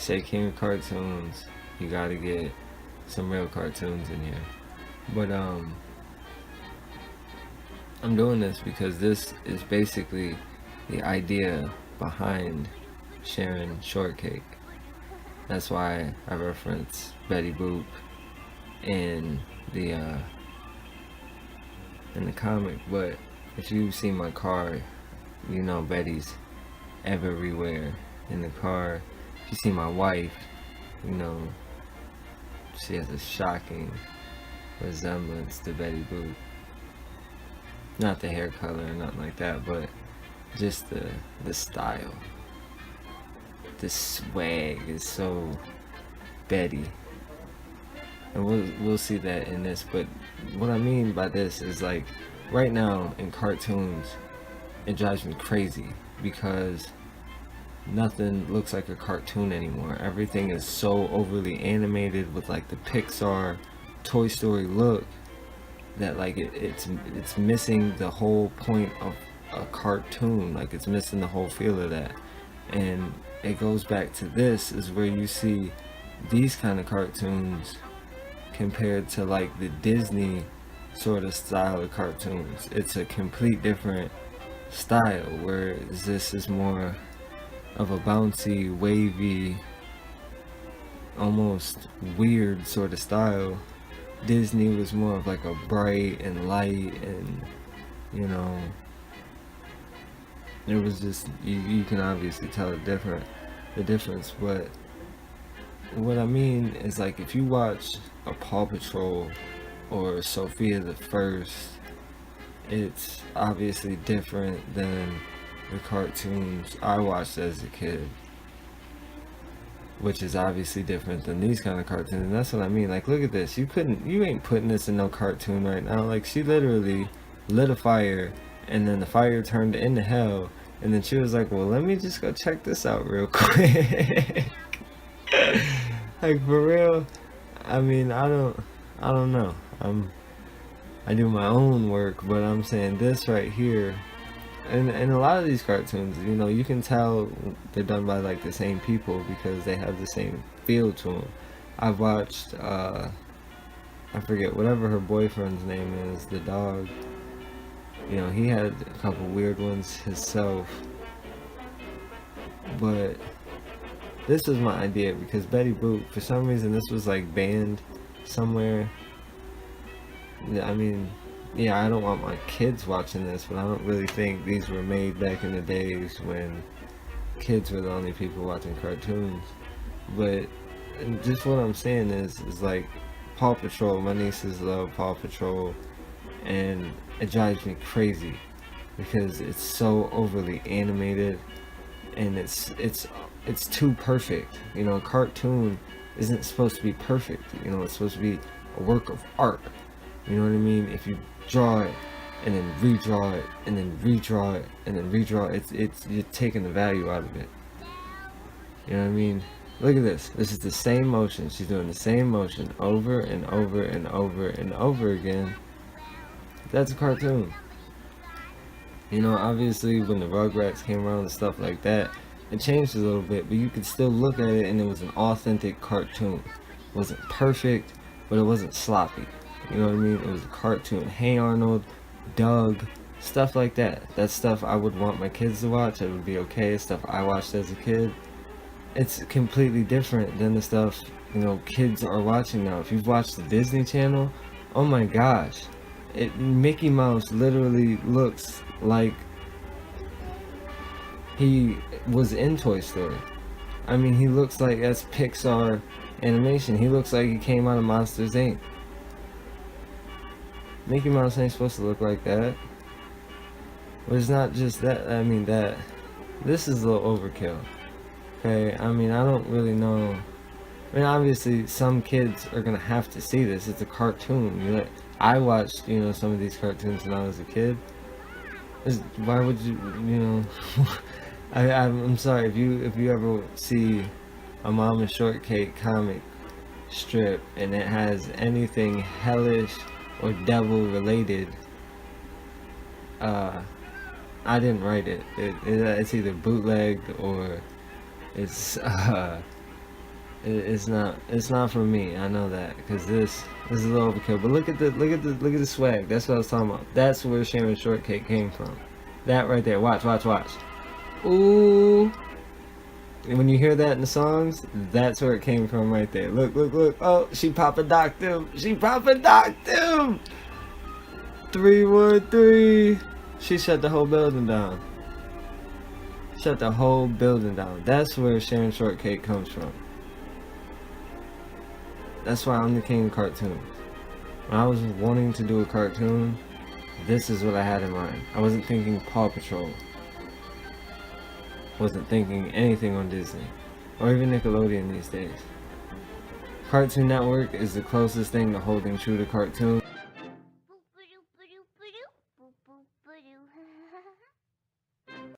say king of cartoons, you gotta get some real cartoons in here. But I'm doing this because this is basically the idea behind Sharon Shortcake. That's why I reference Betty Boop in the comic. But if you've seen my car, you know Betty's everywhere in the car. If you see my wife, you know she has a shocking resemblance to Betty Boop. Not the hair color or nothing like that, but just the style. The swag is so Betty. And we'll see that in this. But what I mean by this is, like, right now in cartoons, it drives me crazy because nothing looks like a cartoon anymore. Everything is so overly animated with like the Pixar, Toy Story look that like it's missing the whole point of a cartoon. Like, it's missing the whole feel of that. And it goes back to this, is where you see these kind of cartoons compared to like the Disney sort of style of cartoons. It's a complete different style, where this is more of a bouncy, wavy, almost weird sort of style. Disney was more of like a bright and light, and you know, it was just, you can obviously tell the difference. But what I mean is, like, if you watch a Paw Patrol or Sophia the First, it's obviously different than the cartoons I watched as a kid, which is obviously different than these kind of cartoons. And that's what I mean. Like, look at this. You ain't putting this in no cartoon right now. Like, she literally lit a fire, and then the fire turned into hell, and then she was like, well, let me just go check this out real quick. Like, for real. I mean, I don't know. I do my own work, but I'm saying this right here, and a lot of these cartoons, you know, you can tell they're done by like the same people because they have the same feel to them. I've watched, I forget whatever her boyfriend's name is, the dog. You know, he had a couple weird ones himself. But this was my idea because Betty Boop, for some reason, this was like banned somewhere. I mean, yeah, I don't want my kids watching this, but I don't really think these were made back in the days when kids were the only people watching cartoons. But just what I'm saying is like Paw Patrol. My nieces love Paw Patrol, and it drives me crazy because it's so overly animated, and it's too perfect. You know, a cartoon isn't supposed to be perfect. You know, it's supposed to be a work of art. You know what I mean? If you draw it and then redraw it and then redraw it and then redraw it, it's you're taking the value out of it. You know what I mean? Look at this. This is the same motion. She's doing the same motion over and over and over and over again. That's a cartoon. You know, obviously when the Rugrats came around and stuff like that, it changed a little bit, but you could still look at it and it was an authentic cartoon. It wasn't perfect, but it wasn't sloppy. You know what I mean? It was a cartoon. Hey Arnold, Doug, stuff like that. That's stuff I would want my kids to watch. It would be okay. It's stuff I watched as a kid. It's completely different than the stuff, you know, kids are watching now. If you've watched the Disney Channel, oh my gosh. Mickey Mouse literally looks like he was in Toy Story. I mean, he looks like that's Pixar animation. He looks like he came out of Monsters Inc. Mickey Mouse ain't supposed to look like that. But it's not just that. I mean, this is a little overkill. Okay, I mean, I don't really know. I mean, obviously, some kids are gonna have to see this. It's a cartoon. You know, I watched, you know, some of these cartoons when I was a kid. Why would you, you know? I'm sorry if you ever see a Mama Shortcake comic strip and it has anything hellish or devil related, I didn't write it. It's either bootlegged or it's It's not. It's not for me. I know that because this is overkill. But look at the swag. That's what I was talking about. That's where Sharon Shortcake came from. That right there. Watch. Ooh. And when you hear that in the songs, that's where it came from right there. Look. Oh, she Papa Docked him. 313. She shut the whole building down. That's where Sharon Shortcake comes from. That's why I'm the king of cartoons. When I was wanting to do a cartoon, this is what I had in mind. I wasn't thinking Paw Patrol. Wasn't thinking anything on Disney. Or even Nickelodeon these days. Cartoon Network is the closest thing to holding true to cartoon.